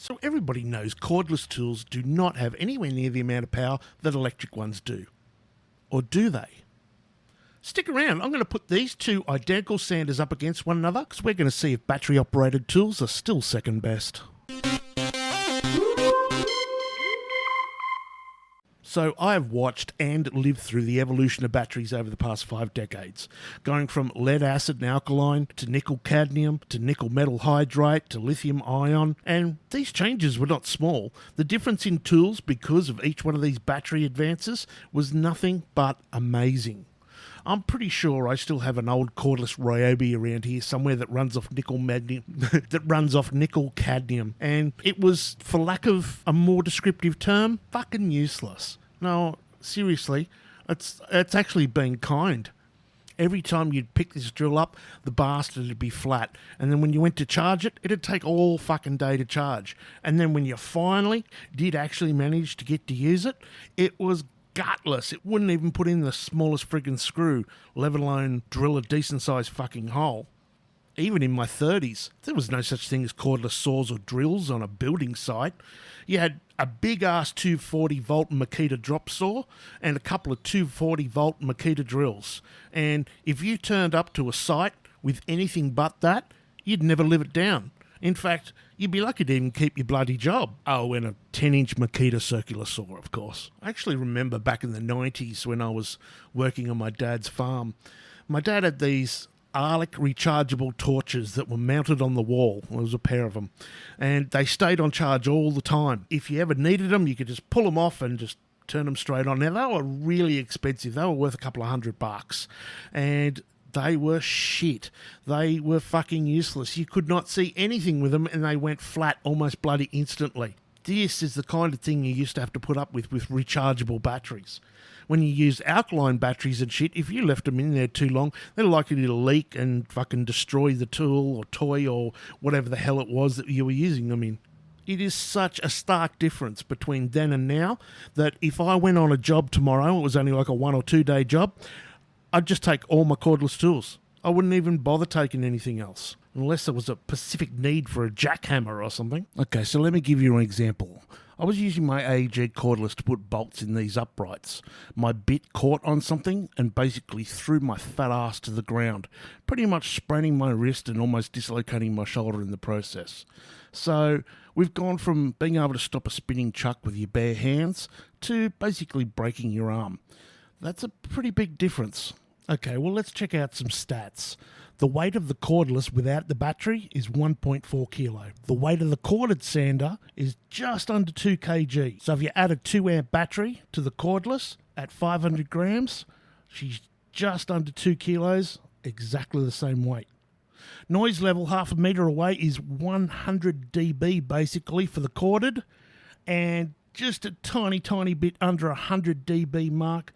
So everybody knows cordless tools do not have anywhere near the amount of power that electric ones do. Or do they? Stick around, I'm going to put these two identical sanders up against one another because we're going to see if battery-operated tools are still second best. So I have watched and lived through the evolution of batteries over the past 5 decades, going from lead acid and alkaline to nickel cadmium to nickel metal hydrate to lithium ion, and these changes were not small. The difference in tools because of each one of these battery advances was nothing but amazing. I'm pretty sure I still have an old cordless Ryobi around here somewhere that runs off nickel cadmium, and it was, for lack of a more descriptive term, fucking useless. No, seriously, it's actually been kind. Every time you'd pick this drill up, the bastard would be flat, and then when you went to charge it, it'd take all fucking day to charge. And then when you finally did actually manage to get to use it, it was gutless. It wouldn't even put in the smallest friggin' screw, let alone drill a decent sized fucking hole. Even in my 30s, there was no such thing as cordless saws or drills on a building site. You had a big ass 240 volt Makita drop saw and a couple of 240 volt Makita drills. And if you turned up to a site with anything but that, you'd never live it down. In fact, you'd be lucky to even keep your bloody job. Oh, and a 10-inch Makita circular saw, of course. I actually remember back in the 90s when I was working on my dad's farm. My dad had these Arctic rechargeable torches that were mounted on the wall. There was a pair of them. And they stayed on charge all the time. If you ever needed them, you could just pull them off and just turn them straight on. Now, they were really expensive. They were worth a couple of $100. And they were shit. They were fucking useless. You could not see anything with them, and they went flat almost bloody instantly. This is the kind of thing you used to have to put up with rechargeable batteries. When you use alkaline batteries and shit, if you left them in there too long, they're likely to leak and fucking destroy the tool or toy or whatever the hell it was that you were using them in. It is such a stark difference between then and now that if I went on a job tomorrow, it was only like a 1 or 2 day job, I'd just take all my cordless tools. I wouldn't even bother taking anything else, unless there was a specific need for a jackhammer or something. Okay, so let me give you an example. I was using my AEG cordless to put bolts in these uprights. My bit caught on something and basically threw my fat ass to the ground, pretty much spraining my wrist and almost dislocating my shoulder in the process. So we've gone from being able to stop a spinning chuck with your bare hands to basically breaking your arm. That's a pretty big difference. Okay, well, let's check out some stats. The weight of the cordless without the battery is 1.4 kilo. The weight of the corded sander is just under 2 kg. So if you add a 2 amp battery to the cordless at 500 grams, she's just under 2 kilos, exactly the same weight. Noise level half a metre away is 100 dB basically for the corded, and just a tiny bit under 100 dB mark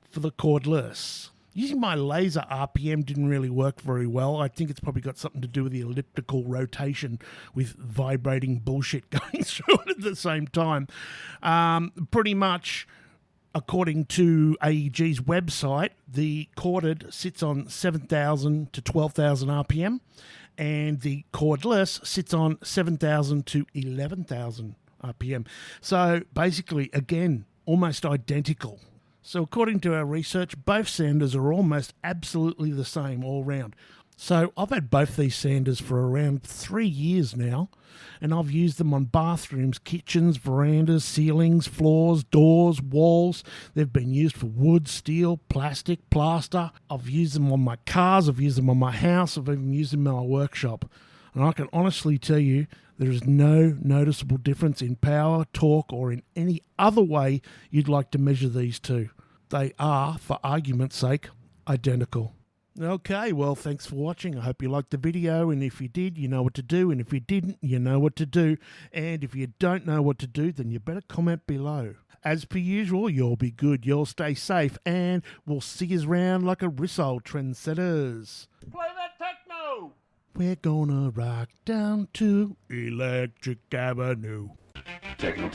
for the cordless. Using my laser RPM didn't really work very well. I think it's probably got something to do with the elliptical rotation with vibrating bullshit going through it at the same time. Pretty much, according to AEG's website, the corded sits on 7,000 to 12,000 RPM, and the cordless sits on 7,000 to 11,000 RPM. So basically, again, almost identical. So according to our research, both sanders are almost absolutely the same all round. So I've had both these sanders for around 3 years now, and I've used them on bathrooms, kitchens, verandas, ceilings, floors, doors, walls. They've been used for wood, steel, plastic, plaster. I've used them on my cars, I've used them on my house, I've even used them in my workshop. And I can honestly tell you, there is no noticeable difference in power, torque, or in any other way you'd like to measure these two. They are, for argument's sake, identical. Okay, well, thanks for watching. I hope you liked the video, and if you did, you know what to do, and if you didn't, you know what to do. And if you don't know what to do, then you better comment below. As per usual, you'll be good, you'll stay safe, and we'll see you around like a Rissole trendsetters. Play that techno! We're gonna rock down to Electric Avenue. Techno.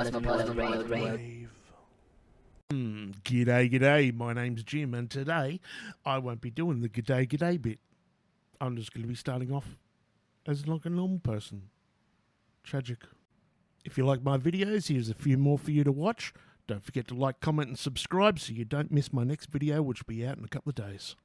Rave. G'day. My name's Jim, and today I won't be doing the g'day bit. I'm just going to be starting off as like a normal person. Tragic. If you like my videos, here's a few more for you to watch. Don't forget to like, comment, and subscribe so you don't miss my next video, which will be out in a couple of days.